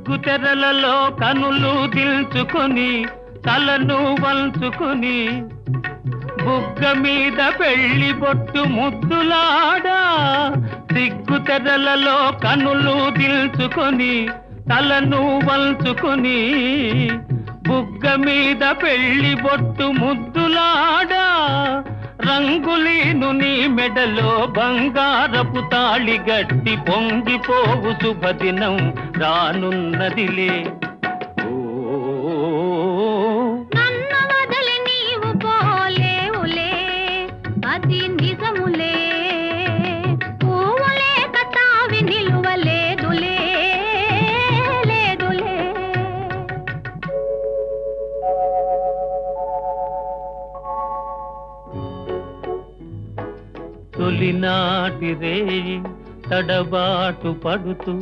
సిగ్గు తెరలలో కనులు దిల్చుకొని తలను వంచుకొని బుగ్గ మీద పెళ్లి బొట్టు ముద్దులాడా సిగ్గు తెరలలో కనులు దిల్చుకొని తలను వంచుకొని బుగ్గ మీద పెళ్లి బొట్టు ముద్దులాడా రంగులీను నీ మెడలో బంగారపు తాళి గట్టి పొంగిపోవు శుభదినం రానున్నదిలే. నన్ను వదిలి నీవు పోలేవులే, అది నిజములే. పువ్వులే కతావి నిలువలేదులే, లేదులే. తొలినాటి రేయి తడబాటు పడుతూ